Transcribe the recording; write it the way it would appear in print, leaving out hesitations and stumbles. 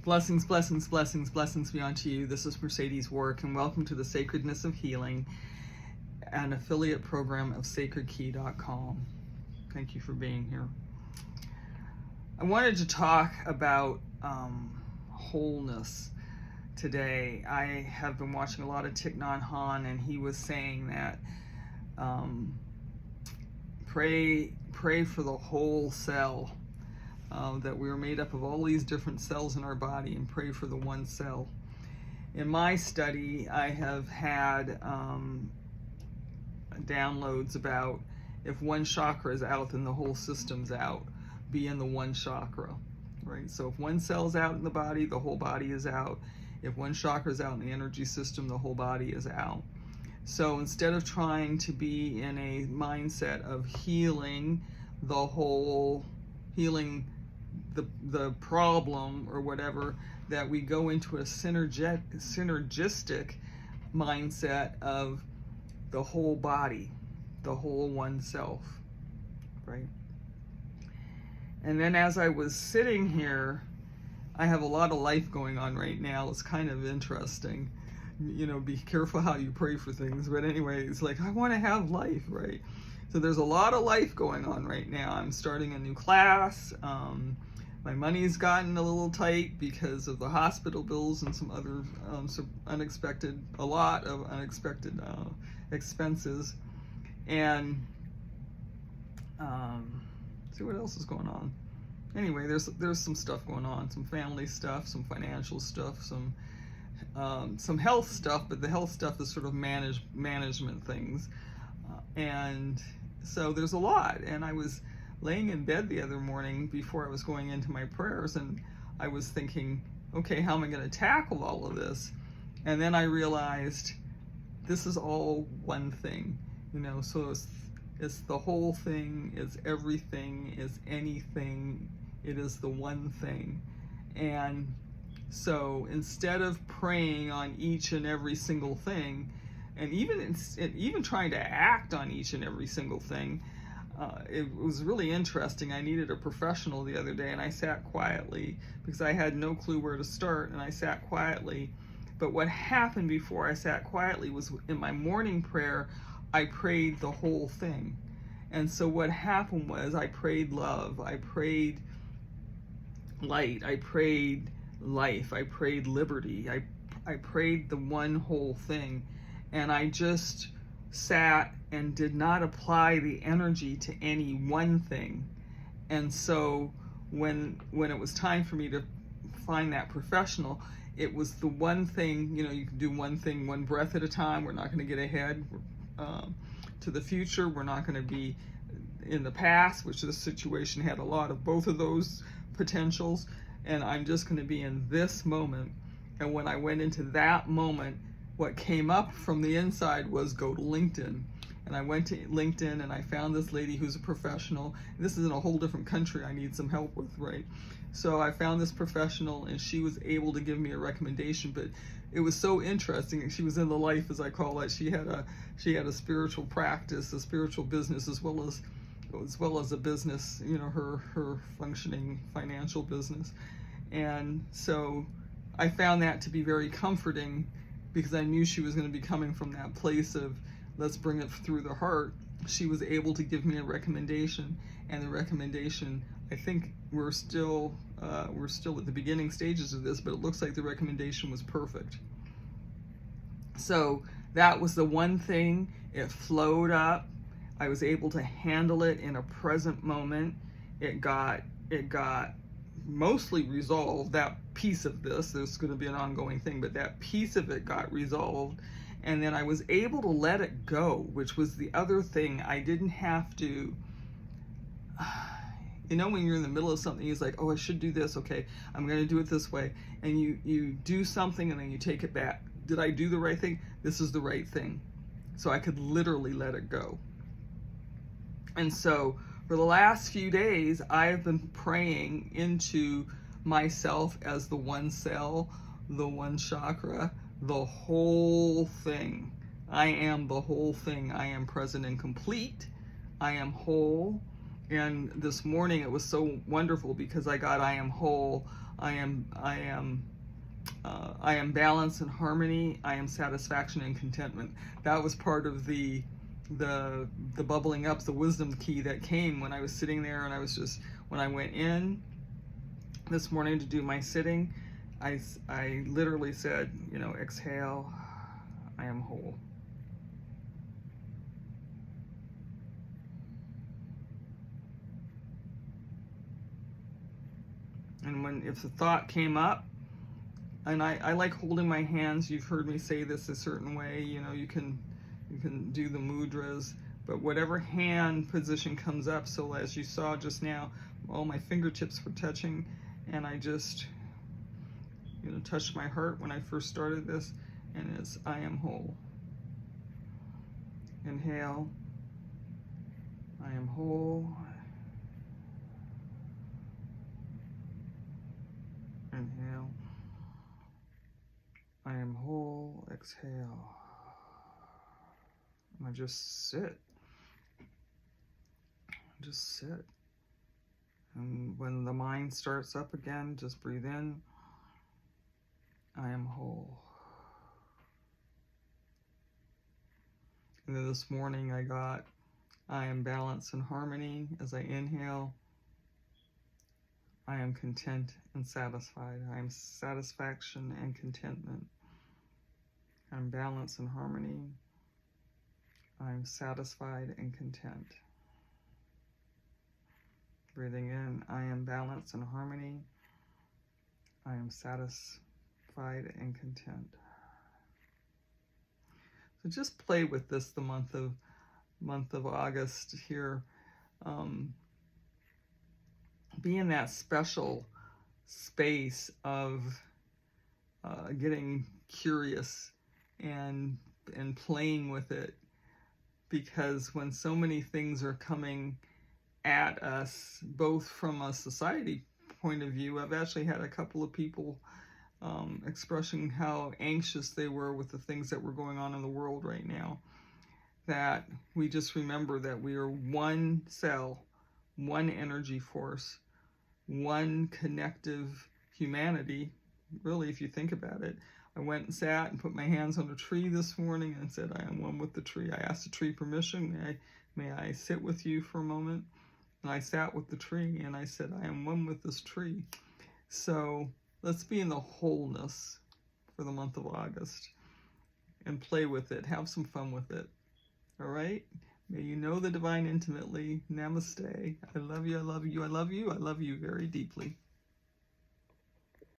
Blessings, blessings, blessings, blessings be unto you. This is Mercedes Work, and welcome to the Sacredness of Healing, an affiliate program of sacredkey.com. Thank you for being here. I wanted to talk about wholeness today. I have been watching a lot of Tich Nahn Han, and he was saying that pray for the whole cell. That we are made up of all these different cells in our body, and pray for the one cell. In my study, I have had downloads about if one chakra is out, then the whole system's out. Be in the one chakra, right? So if one cell's out in the body, the whole body is out. If one chakra is out in the energy system, the whole body is out. So instead of trying to be in a mindset of healing the problem or whatever, that we go into a synergistic mindset of the whole body, the whole oneself, right? And then as I was sitting here, I have a lot of life going on right now. It's kind of interesting. You know, be careful how you pray for things. But anyway, it's like, I want to have life, right? So there's a lot of life going on right now. I'm starting a new class. My money's gotten a little tight because of the hospital bills and some other a lot of unexpected expenses. And see what else is going on. Anyway, there's some stuff going on, some family stuff, some financial stuff, some health stuff, but the health stuff is sort of management things. And so there's a lot. And I was laying in bed the other morning before I was going into my prayers, and I was thinking, okay, how am I going to tackle all of this? And then I realized this is all one thing, you know, so it's the whole thing, it's everything, it's anything, it is the one thing. And so instead of praying on each and every single thing, and even trying to act on each and every single thing, it was really interesting. I needed a professional the other day, and I sat quietly because I had no clue where to start, and I sat quietly. But what happened before I sat quietly was in my morning prayer, I prayed the whole thing. And so what happened was I prayed love, I prayed light, I prayed life, I prayed liberty, I prayed the one whole thing. And I just sat and did not apply the energy to any one thing. And so when it was time for me to find that professional, it was the one thing, you know, you can do one thing, one breath at a time. We're not going to get ahead to the future. We're not going to be in the past, which this situation had a lot of both of those potentials. And I'm just going to be in this moment. And when I went into that moment, what came up from the inside was go to LinkedIn. And I went to LinkedIn and I found this lady who's a professional. This is in a whole different country I need some help with, right? So I found this professional, and she was able to give me a recommendation, but it was so interesting. She was in the life, as I call it. She had a spiritual practice, a spiritual business, as well as a business, you know, her functioning financial business. And so I found that to be very comforting, because I knew she was going to be coming from that place of let's bring it through the heart. She was able to give me a recommendation, and the recommendation, I think we're still at the beginning stages of this, but it looks like the recommendation was perfect. So that was the one thing. It flowed up. I was able to handle it in a present moment. It got mostly resolved. That piece of this, there's going to be an ongoing thing, but that piece of it got resolved. And then I was able to let it go, which was the other thing. I didn't have to, you know, when you're in the middle of something, it's like, oh, I should do this. Okay, I'm going to do it this way. And you do something and then you take it back. Did I do the right thing? This is the right thing. So I could literally let it go. And so for the last few days, I have been praying into myself as the one cell, the one chakra, the whole thing. I am the whole thing. I am present and complete. I am whole. And this morning it was so wonderful because I got I am whole I am balance and harmony. I am satisfaction and contentment. That was part of the bubbling up, the wisdom key that came when I was sitting there, and I was just, when I went in this morning to do my sitting, I literally said, you know, exhale, I am whole. And if the thought came up, and I like holding my hands. You've heard me say this a certain way. You know, you can do the mudras, but whatever hand position comes up. So as you saw just now, all my fingertips were touching, and I just, you know, touched my heart when I first started this, and it's I am whole. Inhale, I am whole. Inhale, I am whole. Exhale. I just sit. Just sit. And when the mind starts up again, just breathe in. I am whole. And then this morning I got I am balance and harmony as I inhale. I am content and satisfied. I am satisfaction and contentment. I'm balance and harmony. I'm satisfied and content. Breathing in, I am balance and harmony. I am satisfied and content. So just play with this the month of August here. Be in that special space of getting curious and playing with it, because when so many things are coming at us, both from a society point of view, I've actually had a couple of people expressing how anxious they were with the things that were going on in the world right now, that we just remember that we are one cell, one energy force, one connective humanity, really, if you think about it. I went and sat and put my hands on a tree this morning and said, I am one with the tree. I asked the tree permission, may I sit with you for a moment? And I sat with the tree and I said, I am one with this tree. So let's be in the wholeness for the month of August and play with it. Have some fun with it. All right? May you know the divine intimately. Namaste. I love you, I love you, I love you, I love you very deeply.